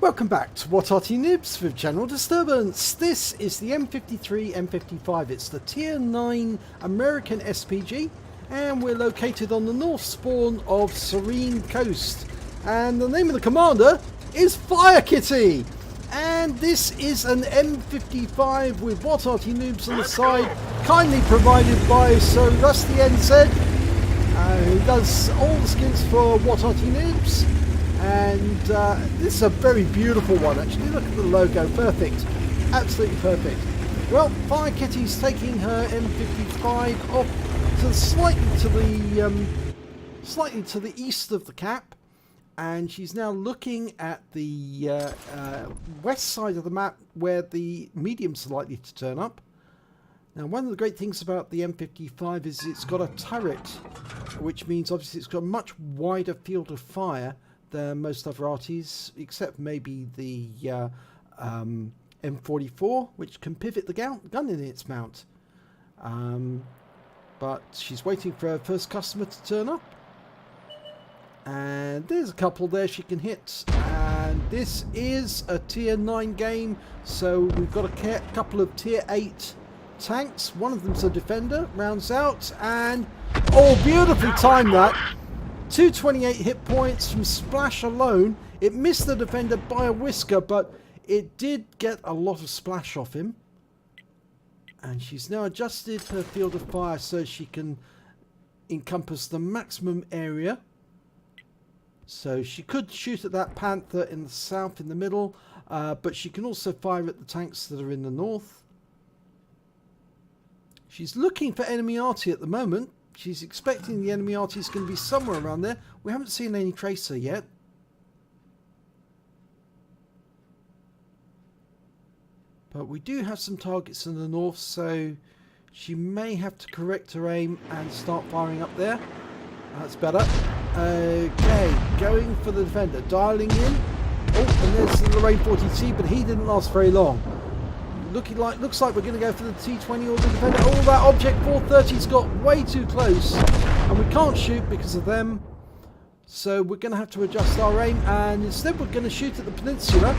Welcome back to What Arty Noobs with General Disturbance. This is the M53 M55. It's the Tier 9 American SPG, and we're located on the north spawn of Serene Coast. And the name of the commander is Firekitty. And this is an M55 with What Arty Noobs on the side, kindly provided by Sir Rusty NZ, who does all the skins for What Arty Noobs. And this is a very beautiful one, actually. Look at the logo, perfect, absolutely perfect. Well, Firekitty's taking her M55 off to slightly to the east of the cap, and she's now looking at the west side of the map where the mediums are likely to turn up. Now, one of the great things about the M55 is it's got a turret, which means obviously it's got a much wider field of fire than most other Artys, except maybe the M44, which can pivot the gun in its mount. But she's waiting for her first customer to turn up. And there's a couple there she can hit. And this is a Tier 9 game, so we've got a couple of Tier 8 tanks. One of them's a defender, rounds out, and oh, beautifully timed that. 228 hit points from splash alone. It missed the defender by a whisker, but it did get a lot of splash off him. And she's now adjusted her field of fire so she can encompass the maximum area. So she could shoot at that Panther in the south, in the middle, but she can also fire at the tanks that are in the north. She's looking for enemy Arty at the moment. She's expecting the enemy Arty is going to be somewhere around there. We haven't seen any tracer yet. But we do have some targets in the north, so she may have to correct her aim and start firing up there. That's better. Okay, going for the defender. Dialing in. Oh, and there's the Lorraine 40T, but he didn't last very long. Looks like we're going to go for the T20 or the defender. Oh, that object 430's got way too close, and we can't shoot because of them. So we're going to have to adjust our aim, and instead we're going to shoot at the peninsula.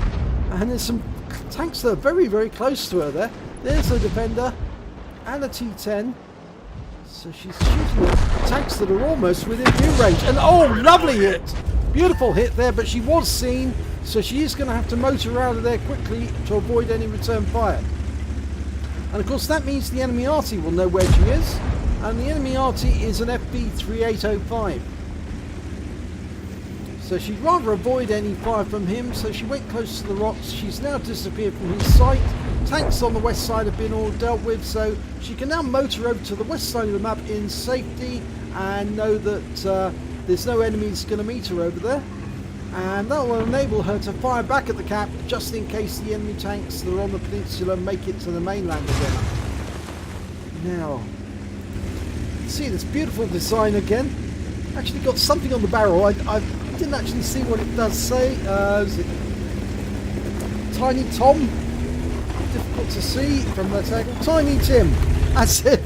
And there's some tanks that are very, very close to her there. There's a defender and a T10. So she's shooting at tanks that are almost within view range. And oh, lovely hit! Beautiful hit there, but she was seen. So she is going to have to motor out of there quickly to avoid any return fire. And of course that means the enemy Arty will know where she is. And the enemy Arty is an FB3805. So she'd rather avoid any fire from him, so she went close to the rocks. She's now disappeared from his sight. Tanks on the west side have been all dealt with, so she can now motor over to the west side of the map in safety and know that there's no enemies going to meet her over there. And that will enable her to fire back at the cap just in case the enemy tanks that are on the peninsula make it to the mainland again. Now, see this beautiful design again. Actually got something on the barrel. I didn't actually see what it does say. Is it Tiny Tom? Difficult to see from the tag. Tiny Tim. That's it.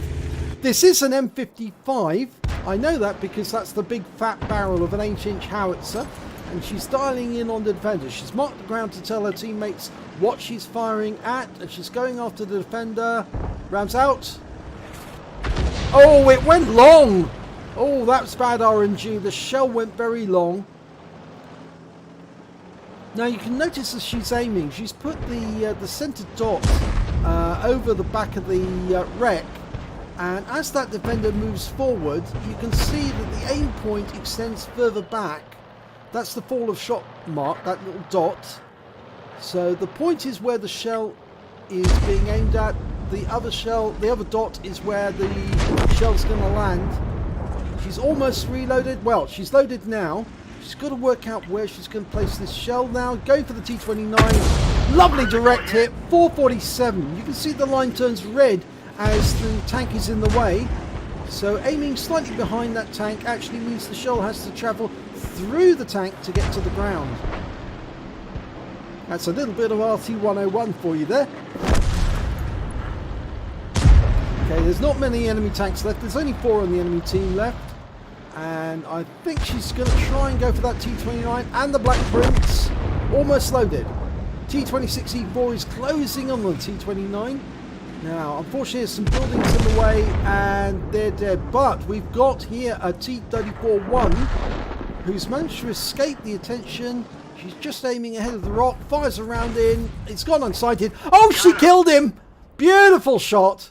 This is an M55. I know that because that's the big fat barrel of an 8-inch howitzer. And she's dialing in on the defender. She's marked the ground to tell her teammates what she's firing at. And she's going after the defender. Rams out. Oh, it went long. Oh, that's bad RNG. The shell went very long. Now you can notice as she's aiming, she's put the centre dot over the back of the wreck. And as that defender moves forward, you can see that the aim point extends further back. That's the fall of shot mark, that little dot. So the point is where the shell is being aimed at. The other dot is where the shell's going to land. She's almost reloaded. Well, she's loaded now. She's got to work out where she's going to place this shell now. Going for the T29. Lovely direct hit. 447. You can see the line turns red as the tank is in the way. So aiming slightly behind that tank actually means the shell has to travel through the tank to get to the ground. That's a little bit of RT101 for you there. Okay, there's not many enemy tanks left. There's only 4 on the enemy team left. And I think she's going to try and go for that T29 and the Black Prince. Almost loaded. T26E4 is closing on the T29. Now, unfortunately, there's some buildings in the way and they're dead. But we've got here a T34-1 who's managed to escape the attention. She's just aiming ahead of the rock, fires a round in. It's gone unsighted. Oh, she killed him! Beautiful shot.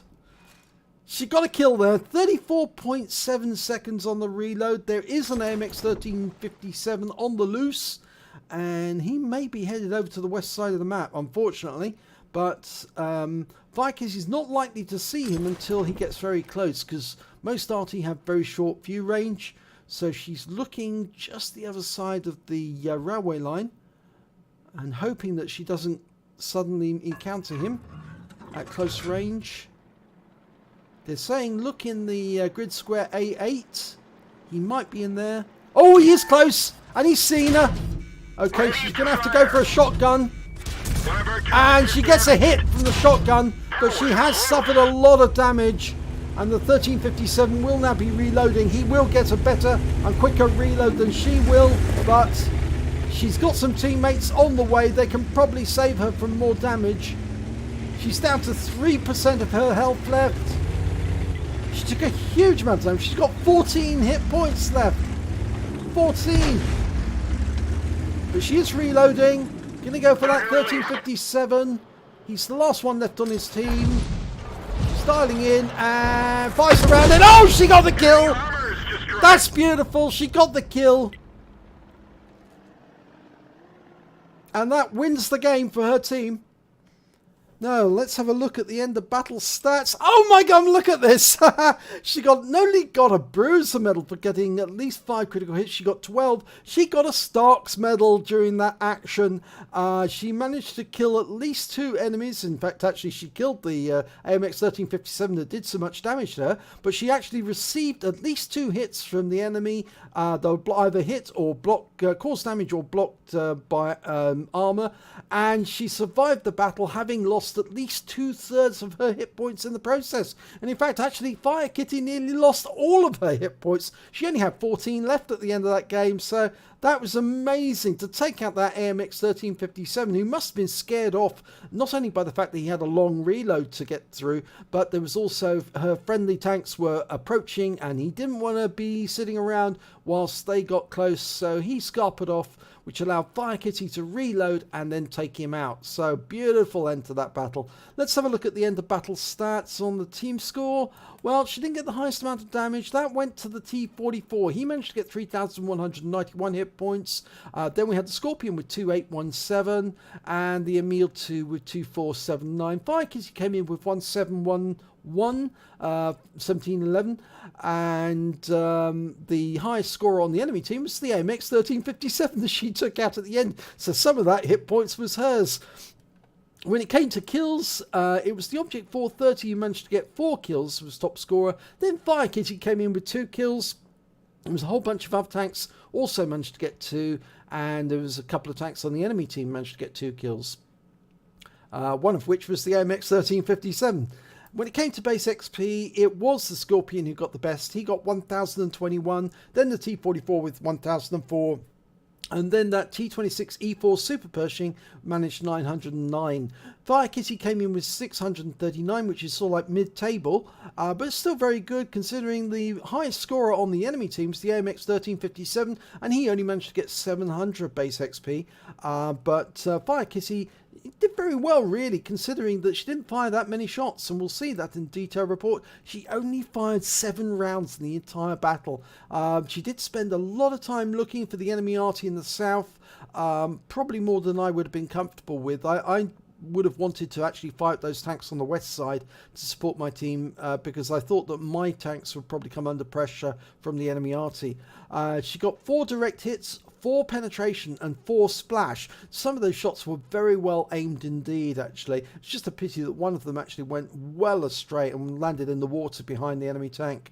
She got a kill there. 34.7 seconds on the reload. There is an AMX 1357 on the loose. And he may be headed over to the west side of the map, unfortunately. But firekitty is not likely to see him until he gets very close, because most Arty have very short view range. So she's looking just the other side of the railway line and hoping that she doesn't suddenly encounter him at close range. They're saying look in the grid square A8. He might be in there. Oh, he is close and he's seen her. Okay, she's going to have to go for a shotgun. And she gets a hit from the shotgun, but she has suffered a lot of damage. And the 1357 will now be reloading. He will get a better and quicker reload than she will, but she's got some teammates on the way. They can probably save her from more damage. She's down to 3% of her health left. She took a huge amount of damage. She's got 14 hit points left. 14. But she is reloading. Gonna go for that 1357. He's the last one left on his team. Styling in and fires around and oh, she got the kill. That's beautiful. She got the kill. And that wins the game for her team. Now, let's have a look at the end of battle stats. Oh my god, look at this. She not only got a Bruiser medal for getting at least 5 critical hits, she got 12. She got a Starks medal during that action. She managed to kill at least 2 enemies. In fact, actually, she killed the AMX 1357 that did so much damage to her. But she actually received at least 2 hits from the enemy. They'll either hit or block, cause damage or blocked by armor. And she survived the battle, having lost at least 2/3 of her hit points in the process. And in fact, actually, firekitty nearly lost all of her hit points. She only had 14 left at the end of that game. So that was amazing to take out that AMX 1357, who must have been scared off, not only by the fact that he had a long reload to get through, but there was also her friendly tanks were approaching and he didn't want to be sitting around whilst they got close. So he scarpered off, which allowed firekitty to reload and then take him out. So beautiful end to that battle. Let's have a look at the end of battle stats on the team score. Well, she didn't get the highest amount of damage. That went to the T44. He managed to get 3,191 hit points. Then we had the Scorpion with 2,817 and the Emil 2 with 2,479. Firekitty came in with 1,711. 1711, and the highest scorer on the enemy team was the AMX 1357 that she took out at the end, so some of that hit points was hers. When it came to kills, it was the Object 430 who managed to get 4 kills, was top scorer. Then Firekitty came in with 2 kills. There was a whole bunch of other tanks also managed to get 2, and there was a couple of tanks on the enemy team managed to get 2 kills. One of which was the AMX 1357. When it came to base XP, it was the Scorpion who got the best. He got 1,021, then the T44 with 1,004, and then that T26E4 Super Pershing managed 909. Firekitty came in with 639, which is sort of like mid-table, but it's still very good considering the highest scorer on the enemy teams, the AMX 1357, and he only managed to get 700 base XP. But Firekitty did very well, really, considering that she didn't fire that many shots, and we'll see that in detail report. She only fired 7 rounds in the entire battle. She did spend a lot of time looking for the enemy Arty in the south, probably more than I would have been comfortable with. I would have wanted to actually fight those tanks on the west side to support my team, because I thought that my tanks would probably come under pressure from the enemy Arty. She got 4 direct hits, 4 penetration and 4 splash. Some of those shots were very well aimed indeed, actually. It's just a pity that one of them actually went well astray and landed in the water behind the enemy tank.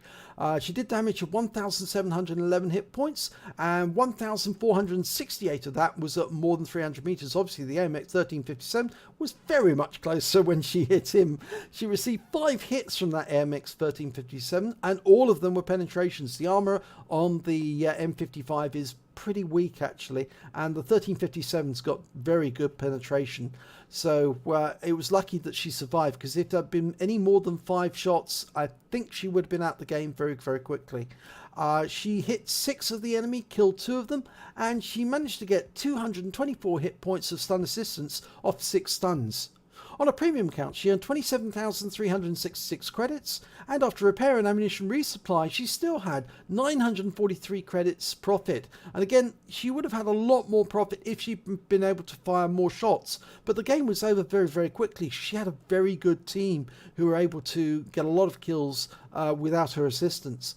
She did damage of 1,711 hit points, and 1,468 of that was at more than 300 meters. Obviously, the AMX 1357 was very much closer when she hit him. She received 5 hits from that AMX 1357, and all of them were penetrations. The armor on the M55 is pretty weak actually, and the 1357's got very good penetration. So it was lucky that she survived, because if there had been any more than 5 shots, I think she would have been out the game very, very quickly. She hit 6 of the enemy, killed 2 of them, and she managed to get 224 hit points of stun assistance off 6 stuns. On a premium account, she earned 27,366 credits, and after repair and ammunition resupply, she still had 943 credits profit. And again, she would have had a lot more profit if she'd been able to fire more shots, but the game was over very, very quickly. She had a very good team who were able to get a lot of kills without her assistance.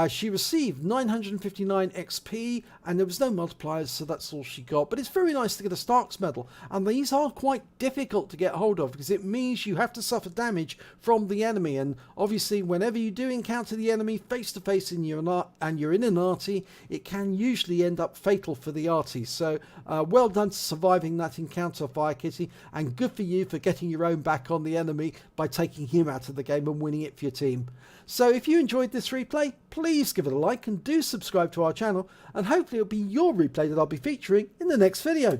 She received 959 XP, and there was no multipliers, so that's all she got. But it's very nice to get a Stark's medal, and these are quite difficult to get hold of, because it means you have to suffer damage from the enemy. And obviously, whenever you do encounter the enemy face to face and you're in an Arty, it can usually end up fatal for the Arty. So well done to surviving that encounter, firekitty, and good for you for getting your own back on the enemy by taking him out of the game and winning it for your team. So if you enjoyed this replay, please give it a like and do subscribe to our channel, and hopefully it'll be your replay that I'll be featuring in the next video.